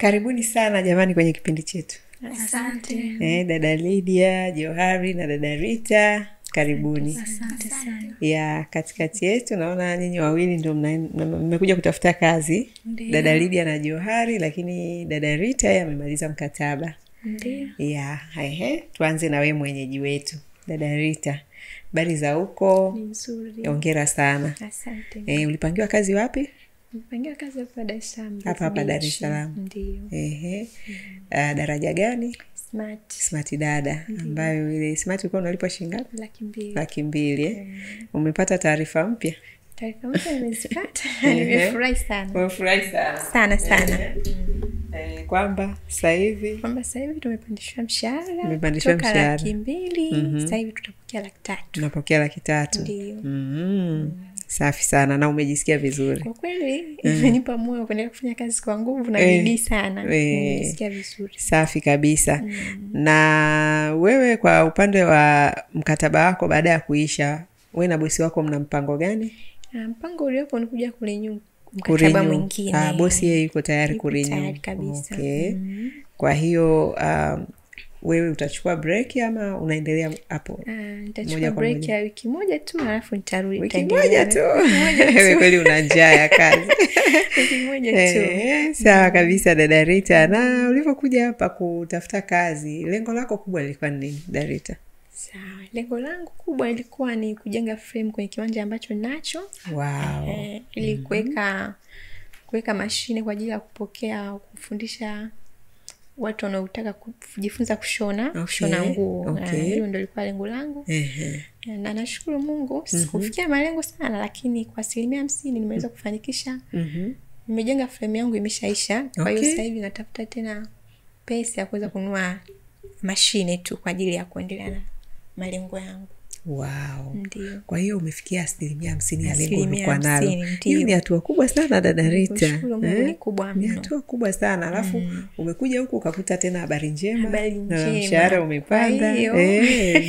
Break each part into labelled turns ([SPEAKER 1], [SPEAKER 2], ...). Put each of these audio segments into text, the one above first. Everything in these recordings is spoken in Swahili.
[SPEAKER 1] Karibuni sana jamani kwenye kipindi chetu.
[SPEAKER 2] Asante.
[SPEAKER 1] Dada Lydia, Johari na dada Rita, karibuni.
[SPEAKER 2] Asante sana.
[SPEAKER 1] Ya katikati yetu naona nyinyi wawili ndio mmekuja kutafuta kazi.
[SPEAKER 2] Ndiyo.
[SPEAKER 1] Dada Lydia na Johari, lakini dada Rita yeye amemaliza mkataba.
[SPEAKER 2] Ndiyo.
[SPEAKER 1] Ya, tuanze na wewe mwenyeji wetu. Dada Rita, habari za huko?
[SPEAKER 2] Ni nzuri.
[SPEAKER 1] Hongera sana.
[SPEAKER 2] Asante.
[SPEAKER 1] Ulipangiwa kazi wapi?
[SPEAKER 2] Nipangiwa kazi hapa Dar es Salaam.
[SPEAKER 1] Hapa Dar es Salaam.
[SPEAKER 2] Ndiyo.
[SPEAKER 1] Daraja gani?
[SPEAKER 2] Smart
[SPEAKER 1] dada. Ambayo ile smart ulikuwa unalipwa shilingi ngapi?
[SPEAKER 2] 200,000.
[SPEAKER 1] 200,000. Umepata taarifa mpya?
[SPEAKER 2] Taarifa mpya nimezipata. Nimefurahi sana.
[SPEAKER 1] Umefurahi sana.
[SPEAKER 2] Sana.
[SPEAKER 1] Kwamba sasa hivi
[SPEAKER 2] tumepandishwa mshahara.
[SPEAKER 1] Umepandishwa
[SPEAKER 2] Toka
[SPEAKER 1] mshahara.
[SPEAKER 2] 200,000, sasa hivi tutapokea 300,000.
[SPEAKER 1] tunapokea 300,000.
[SPEAKER 2] Ndiyo.
[SPEAKER 1] Safi sana na umejisikia vizuri.
[SPEAKER 2] Kwa kweli imenipa moyo kuendelea kufanya kazi kwa nguvu na bidii sana. Nimejisikia vizuri.
[SPEAKER 1] Safi kabisa. Na wewe kwa upande wa mkataba wako baada ya kuisha, wewe na bosi wako mna mpango gani?
[SPEAKER 2] Mpango uliopo ni kuja kurenew mkataba mwingine.
[SPEAKER 1] Bosi yeye yuko tayari kurenew.
[SPEAKER 2] Tayari kabisa.
[SPEAKER 1] Okay. Kwa hiyo wewe utachukua break ama unaendelea hapo?
[SPEAKER 2] Nitachukua break ya wiki moja tu alafu nitarudi.
[SPEAKER 1] Wiki moja tu. Wewe kweli una njaa ya kazi.
[SPEAKER 2] Wiki moja tu.
[SPEAKER 1] Sawa kabisa dada Rita. Na ulipokuja hapa kutafuta kazi, lengo lako kubwa lilikuwa ni nini, dada Rita?
[SPEAKER 2] Sawa. Lengo langu kubwa ilikuwa ni kujenga frame kwenye kiwanja ambacho nacho.
[SPEAKER 1] Wow.
[SPEAKER 2] Ili kuweka mashine kwa ajili ya kupokea kufundisha watu wanaotaka kujifunza kushona nguo.
[SPEAKER 1] Okay.
[SPEAKER 2] Hilo ndio lilikuwa lengo langu. Na nashukuru Mungu sikufikia malengo sana, lakini kwa 50% nimeweza kufanikisha. Nimejenga frame yangu imeshaisha. Kwa hiyo sasa hivi natafuta tena pesa ya kuweza kununua mashine tu kwa ajili ya kuendelea na malengo yangu.
[SPEAKER 1] Wow.
[SPEAKER 2] Ndiyo.
[SPEAKER 1] Kwa hiyo umefikia 50% ya lengo ulikuwa nalo.
[SPEAKER 2] 50%,
[SPEAKER 1] hiyo ni hatua kubwa sana dada Rita.
[SPEAKER 2] Ni kubwa mno.
[SPEAKER 1] Ni hatua kubwa sana. Alafu umekuja huku ukakuta tena habari njema.
[SPEAKER 2] Na
[SPEAKER 1] mshahara umepanda.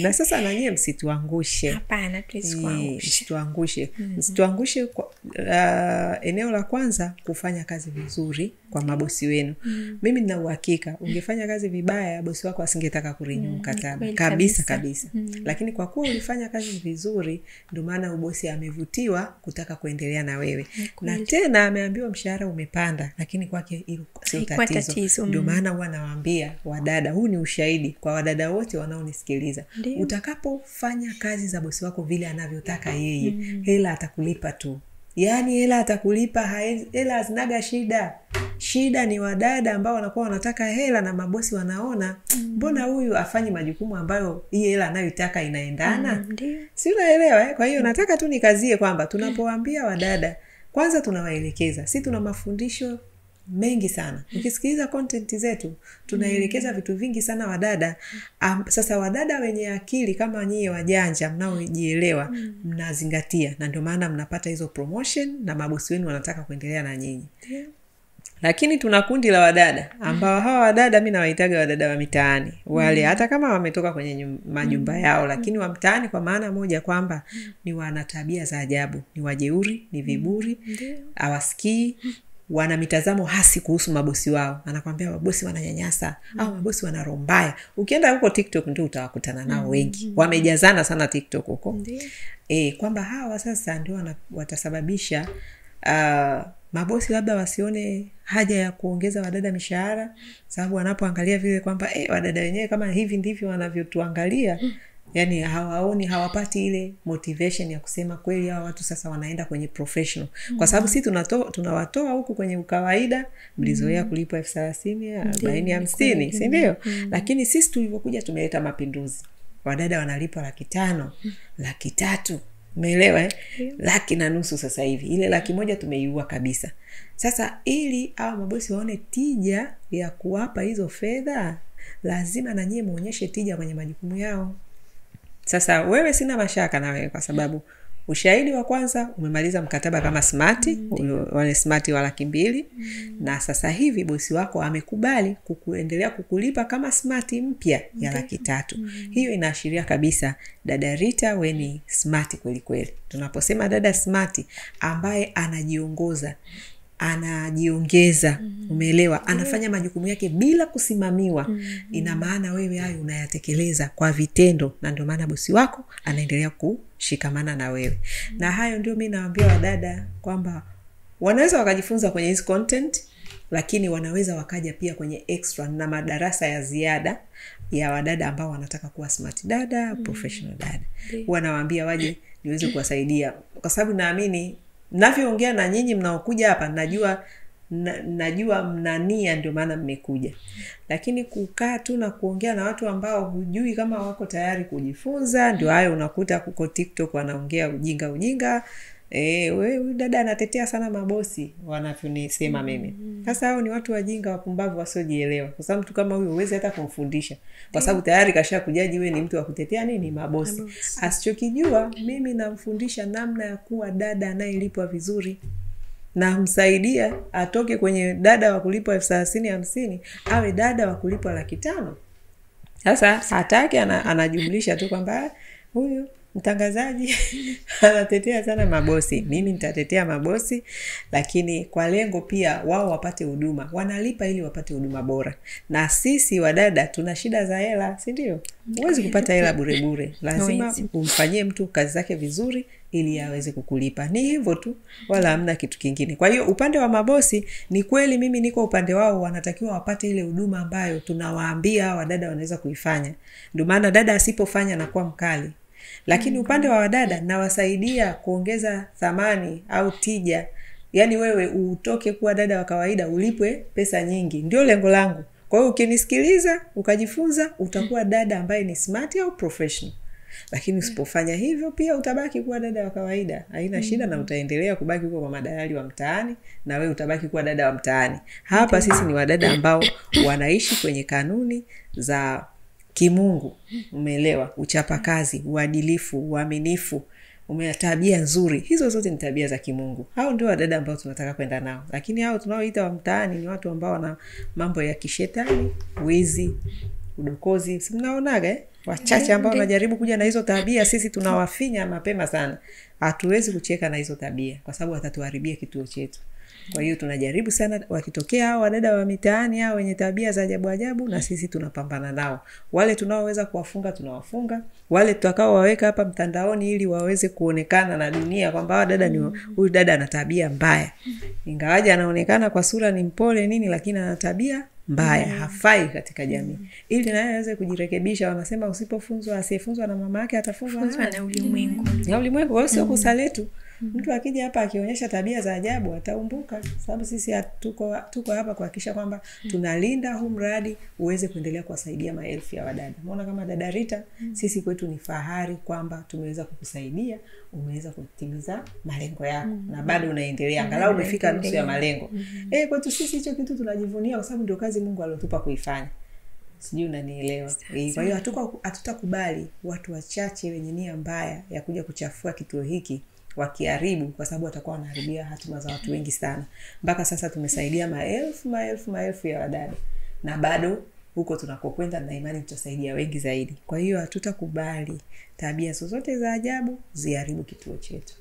[SPEAKER 1] Na sasa na nyie msituangushe.
[SPEAKER 2] Hapana,
[SPEAKER 1] msituangushe. Msituangushe eneo la kwanza kufanya kazi vizuri kwa mabosi wenu. Mimi nina uhakika ungefanya kazi vibaya bosi wako asingetaka kurenew mkataba. Kabisa. Lakini kwa kuwa ulifanya kazi vizuri ndio maana bosi amevutiwa kutaka kuendelea na wewe. Na tena ameambiwa mshahara umepanda, lakini kwake hilo sio tatizo. Ndio maana huwa nawaambia wadada, huu ni ushahidi kwa wadada wote wanaonisikiliza. Utakapofanya kazi za bosi wako vile anavyotaka yeye, hela atakulipa tu. Yaani hela atakulipa, hela hazinaga shida. Shida ni wadada ambao wanakuwa wanataka hela na mabosi wanaona mbona huyu afanye majukumu ambayo hii hela anayoitaka inaendana. Si unaelewa? Kwa hiyo nataka tu nikazie kwamba tunapowaambia wadada, kwanza tunawaelekeza. Si tuna mafundisho mengi sana. Ukisikiliza content zetu tunaelekeza vitu vingi sana wadada. Sasa wadada wenye akili kama nyie wajanja mnaojielewa mnazingatia, na ndio maana mnapata hizo promotion na mabosi wenu wanataka kuendelea na nyinyi. Lakini tuna kundi la wadada ambao hawa wadada mimi nawaitaga wadada wa mitaani. Wale hata kama wametoka kwenye majumba yao, lakini wa mtaani kwa maana moja kwamba ni wana tabia za ajabu, ni wajeuri, ni viburi, hawasikii, wana mitazamo hasi kuhusu mabosi wao. Anakuambia mabosi wananyanyasa au mabosi wana roho mbaya. Ukienda huko TikTok ndio utawakutana nao wengi. Wamejazana sana TikTok huko. Kwamba hawa sasa ndio watasababisha mabosi labda wasione haja ya kuongeza wadada mishahara, sababu wanapoangalia vile kwamba wadada wenyewe kama hivi ndivyo wanavyotuangalia. Yani hawaoni, hawapati ile motivation ya kusema kweli hawa watu sasa wanaenda kwenye professional. Kwa sababu sisi tunawatoa huku kwenye ukawaida, mlizoea kulipwa 30,000, 40, 50, si ndio? Lakini sisi tulivyokuja tumeleta mapinduzi. Wadada wanalipwa 500,000, 300,000. Umeelewa? 150,000 sasa hivi. Ile 100,000 tumeiua kabisa. Sasa ili hao mabosi waone tija ya kuwapa hizo fedha, lazima na nyie muonyeshe tija kwenye majukumu yao. Sasa wewe sina mashaka na wewe kwa sababu ushahidi wa kwanza umemaliza mkataba kama smart, wale smart wa 200,000, na sasa hivi bosi wako amekubali kuendelea kukulipa kama smart mpya ya 300,000. Hiyo inaashiria kabisa dada Rita wewe ni smart kweli kweli. Tunaposema dada smart ambaye anajiongoza, anajiongeza, umeelewa, anafanya majukumu yake bila kusimamiwa, ina maana wewe hayo unayatekeleza kwa vitendo, na ndio maana bosi wako anaendelea kushikamana na wewe. Na hayo ndio mimi nawaambia wadada kwamba wanaweza wakajifunza kwenye hizi content, lakini wanaweza wakaja pia kwenye extra na madarasa ya ziada ya wadada ambao wanataka kuwa smart dada, professional dada. Wanawaambia waje niweze kuwasaidia, kwa sababu naamini ninavyoongea na nyinyi mnaokuja hapa, najua mnania, ndio maana mmekuja. Lakini kukaa tu na kuongea na watu ambao hujui kama wako tayari kujifunza, ndio hayo unakuta kuko TikTok wanaongea ujinga. Wewe dada anatetea sana mabosi, wanavyonisema mimi. Sasa hao ni watu wajinga, wapumbavu, wasiojielewa. Kwa sababu mtu kama huyo huwezi hata kumfundisha, kwa sababu tayari kashakujaji wewe ni mtu wa kutetea nini mabosi. Asichokijua, mimi namfundisha namna ya kuwa dada anayelipwa vizuri, na msaidia atoke kwenye dada wa kulipwa 30,050 awe dada wa kulipwa 500,000. Sasa hataki anajumlisha tu kwamba huyu mtangazaji anatetea sana mabosi. Mimi nitatetea mabosi, lakini kwa lengo pia wao wapate huduma. Wanalipa ili wapate huduma bora. Na sisi wadada tuna shida za hela, si ndio? Huwezi kupata hela bure bure. Lazima umfanyie mtu kazi zake vizuri ili aweze kukulipa. Ni hivyo tu, wala hamna kitu kingine. Kwa hiyo upande wa mabosi ni kweli mimi niko upande wao, wanatakiwa wapate ile huduma ambayo tunawaambia wadada wanaweza kuifanya. Ndio maana dada asipofanya na kuwa mkali. Lakini upande wa wadada nawasaidia kuongeza thamani au tija. Yaani wewe utoke kuwa dada wa kawaida ulipwe pesa nyingi. Ndio lengo langu. Kwa hiyo ukinisikiliza, ukajifunza, utakuwa dada ambaye ni smart au professional. Lakini usipofanya hivyo pia utabaki kuwa dada wa kawaida. Haina shida, na utaendelea kubaki kwa madalali wa mtaani, na wewe utabaki kuwa dada wa mtaani. Hapa sisi ni wadada ambao wanaishi kwenye kanuni za kimungu, umeelewa, uchapakazi, uadilifu, uaminifu, tabia nzuri. Hizo zote ni tabia za kimungu. Hao ndio wadada ambao tunataka kwenda nao. Lakini hao tunaoita wa mtaani ni watu ambao wana mambo ya kishetani, wizi, udokozi. Si mnaonaga wachache ambao wanajaribu kuja na hizo tabia, sisi tunawafinya mapema sana. Hatuwezi kucheka na hizo tabia kwa sababu watatuharibia kituo chetu. Kwa hiyo tunajaribu sana, wakitokea hao wadada wa mitaani hao wenye tabia za ajabu ajabu, na sisi tunapambana nao. Wale tunaoweza kuwafunga tunawafunga, wale tutakao waweka hapa mtandaoni ili waweze kuonekana na dunia kwamba hawa dada ni huyu dada ana tabia mbaya. Ingawaje anaonekana kwa sura ni mpole nini, lakini ana tabia mbaya, hafai katika jamii. Ili naye aweze kujirekebisha. Wanasema usipofunzwa, asiyefunzwa na mama yake atafunzwa
[SPEAKER 2] na ulimwengu.
[SPEAKER 1] Na ulimwengu wao sio kusaletu. Mtu akija hapa akionyesha tabia za ajabu ataumbuka, sababu sisi tuko hapa kuhakikisha kwamba tunalinda huu mradi uweze kuendelea kuwasaidia maelfu ya wadada. Umeona kama dada Rita, sisi kwetu ni fahari kwamba tumeweza kukusaidia, umeweza kutimiza malengo yako na bado unaendelea, angalau umefika nusu ya malengo. Kwetu sisi hicho kitu tunajivunia kwa sababu ndio kazi Mungu aliyotupa kuifanya. Sijui unanielewa. Kwa hiyo hatutakubali watu wachache wenye nia mbaya ya kuja kuchafua kituo hiki wakiharibu, kwa sababu watakuwa wanaharibia hatima za watu wengi sana. Mpaka sasa tumesaidia maelfu ya wadada, na bado huko tunakokwenda na imani tutasaidia wengi zaidi. Kwa hiyo hatutakubali tabia zozote za ajabu ziharibu kituo chetu.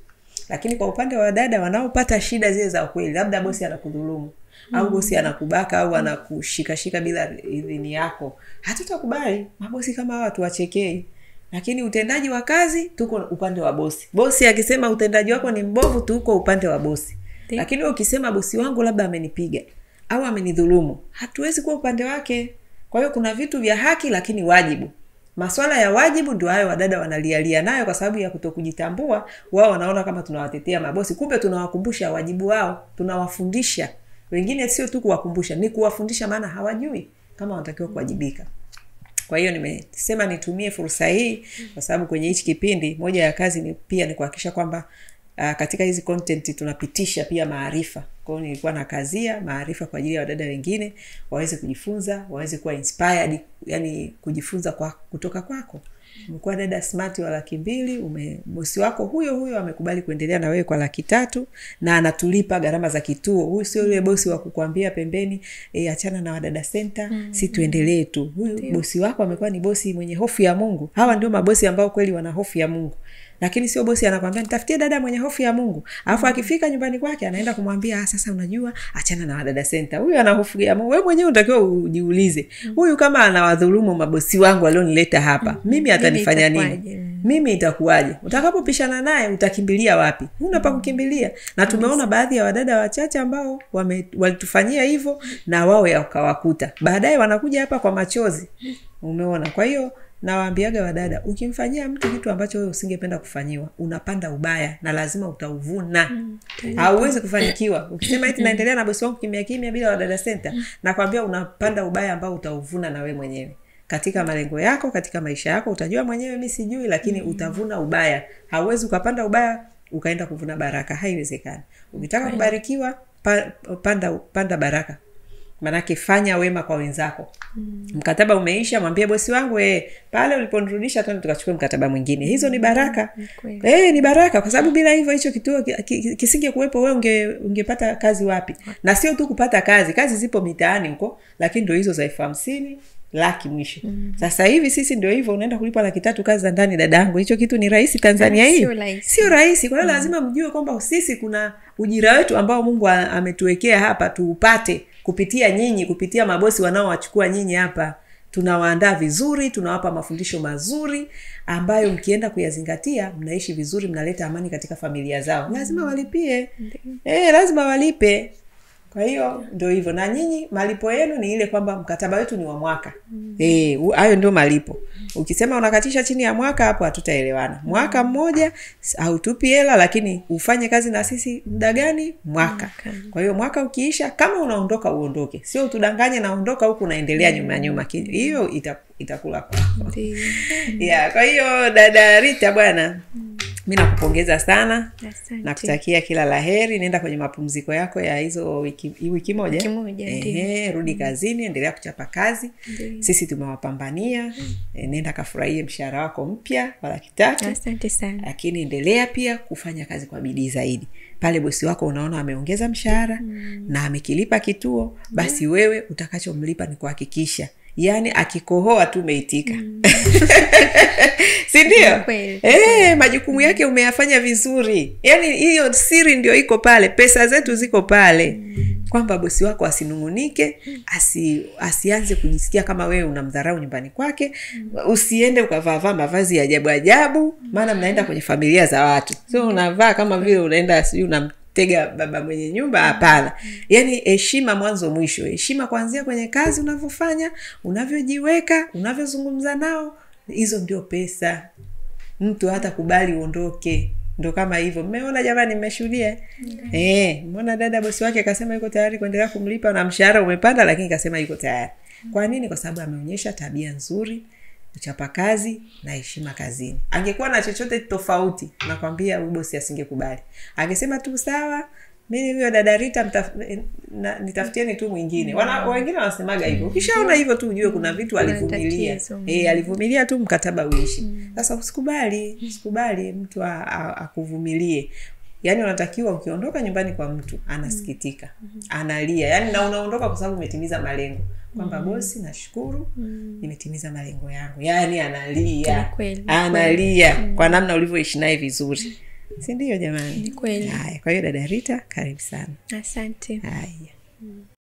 [SPEAKER 1] Lakini kwa upande wa wadada wanaopata shida zile za kweli, labda bosi anakudhulumu au bosi anakubaka au anakushikashika bila idhini yako, hatutakubali. Mabosi kama hawa tuwachekei. Lakini utendaji wa kazi tuko upande wa bosi. Bosi akisema utendaji wako ni mbovu, tuko upande wa bosi. Lakini ukisema bosi wangu labda amenipiga au amenidhulumu, hatuwezi kuwa upande wake. Kwa hiyo kuna vitu vya haki lakini wajibu. Masuala ya wajibu ndio hayo wadada wanalialia nayo kwa sababu ya kutokujitambua. Wao wanaona kama tunawatetea mabosi, kumbe tunawakumbusha wajibu wao, tunawafundisha. Wengine sio tu kuwakumbusha, ni kuwafundisha, maana hawajui kama wanatakiwa kuwajibika. Kwa hiyo nimesema nitumie fursa hii kwa sababu kwenye hichi kipindi moja ya kazi ni pia ni kuhakikisha kwamba katika hizi content tunapitisha pia maarifa. Kwa hiyo nilikuwa nakazia maarifa kwa ajili ya wadada wengine waweze kujifunza, waweze kuwa inspired, yani kujifunza kutoka kwako. Umekuwa dada smart wa 200,000, bosi wako huyo amekubali kuendelea na wewe kwa 300,000 na anatulipa gharama za kituo. Huyu sio yule bosi wa kukuambia pembeni achana na Wadada Center, si tuendelee tu. Huyu bosi wako amekuwa ni bosi mwenye hofu ya Mungu. Hawa ndio mabosi ambao kweli wana hofu ya Mungu. lakini sio bosi anakuambia nitafutie dada mwenye hofu ya Mungu. Alafu akifika nyumbani kwake anaenda kumwambia sasa unajua achana na Wadada Center. Huyu ana hofu ya Mungu. Wewe mwenyewe unatakiwa ujiulize. Huyu kama anawadhulumu mabosi wangu walionileta hapa, mimi atanifanya nini? Mimi itakuwaje? Utakapopishana naye utakimbilia wapi? Huna pa kukimbilia. Na tumeona baadhi ya wadada wachache ambao walitufanyia hivyo na wao yakawakuta. Baadaye wanakuja hapa kwa machozi. Umeona? Kwa hiyo nawaambiaga wadada, ukimfanyia mtu kitu ambacho wewe usingependa kufanyiwa, unapanda ubaya na lazima utauvuna. Hauwezi kufanikiwa. Ukisema eti naendelea na bosi wangu kimya kimya bila Wadada Center, nakwambia unapanda ubaya ambao utauvuna na wewe mwenyewe. Katika malengo yako, katika maisha yako, utajua mwenyewe mimi sijui, lakini utavuna ubaya. Hauwezi ukapanda ubaya ukaenda kuvuna baraka. Haiwezekani. Ukitaka kubarikiwa, panda baraka. Manake fanya wema kwa wenzako. Mkataba umeisha, mwambie bosi wangu pale uliponirudisha twende tukachukue mkataba mwingine. Hizo ni baraka. Ni baraka kwa sababu bila hivyo hicho kituo kisinge kuwepo, wewe ungepata kazi wapi? Na sio tu kupata kazi zipo mitaani huko, lakini ndio hizo za 50,000 laki mwisho. Sasa hivi sisi ndio hivyo unaenda kulipa 300,000 kazi za ndani dadangu. Hicho kitu ni rahisi Tanzania hii? Sio rahisi. Kwa hiyo lazima mjue kwamba sisi kuna ujira wetu ambao Mungu ametuwekea hapa tuupate kupitia nyinyi, kupitia mabosi wanaowachukua nyinyi hapa. Tunawaandaa vizuri, tunawapa mafundisho mazuri ambayo mkienda kuyazingatia mnaishi vizuri, mnaleta amani katika familia zao. Lazima walipie. Lazima walipe. Kwa hiyo ndio hivyo. Na nyinyi malipo yenu ni ile kwamba mkataba wetu ni wa mwaka. Hayo ndio malipo. Ukisema unakatisha chini ya mwaka, hapo hatutaelewana. Mwaka mmoja hautupi hela, lakini ufanye kazi na sisi muda gani? Mwaka. Kwa hiyo mwaka ukiisha, kama unaondoka uondoke. Sio utudanganye naondoka huku unaendelea nyuma. Hiyo itakula kwa. Kwa hiyo dada Rita bwana, mimi nakupongeza sana. Na kutakia kila laheri. Nenda kwenye mapumziko yako ya hizo wiki moja. Rudi kazini, endelea kuchapa kazi. Sisi tumewapambania. Nenda kafurahie mshahara wako mpya wa 300,000.
[SPEAKER 2] Asante sana.
[SPEAKER 1] Lakini endelea pia kufanya kazi kwa bidii zaidi. Pale bosi wako unaona ameongeza mshahara na amekilipa kituo, basi wewe utakachomlipa ni kuhakikisha yani akikohoa tu umeitika. Si ndio? Majukumu yake umeyafanya vizuri. Yani hiyo siri ndio iko pale. Pesa zetu ziko pale. Kwamba bosi wako asinungunike, asianze kujisikia kama wewe unamdharau nyumbani kwake. Usiende ukavaa mavazi ya ajabu, maana mnaenda kwenye familia za watu. Sio unavaa kama vile unaenda unamtega baba mwenye nyumba, hapana. Yani heshima mwanzo mwisho. Heshima kuanzia kwenye kazi unavyofanya, unavyojiweka, unavyozungumza nao. Hizo ndio pesa. Mtu hata kubali uondoke. Ndio kama hivyo. Mmeona jamani, mmeshuhudia? Mbona dada bosi wake akasema yuko tayari kuendelea kumlipa na mshahara umepanda, lakini akasema yuko tayari. Kwa nini? Kwa sababu ameonyesha tabia nzuri, uchapa kazi na heshima kazini. Angekuwa na chochote tofauti, nakwambia huyo bosi asingekubali. Angesema tu sawa, mimi huyo dada Rita nitafutieni tu mwingine. Wengine wanasemaga hivyo. Ukishaona hivyo tu ujue kuna vitu alivumilia. Alivumilia tu mkataba uishi. Sasa usikubali mtu akuvumilie. Yani unatakiwa ukiondoka nyumbani kwa mtu anasikitika, analia. Yani na unaondoka kwa sababu umetimiza malengo. Kwamba bosi nashukuru nimetimiza malengo yangu. Yani analia kwa namna ulivyoishi naye vizuri. Si ndio jamani?
[SPEAKER 2] Ni kweli.
[SPEAKER 1] Haya, kwa hiyo dada Rita karibu sana.
[SPEAKER 2] Asante.
[SPEAKER 1] Haya.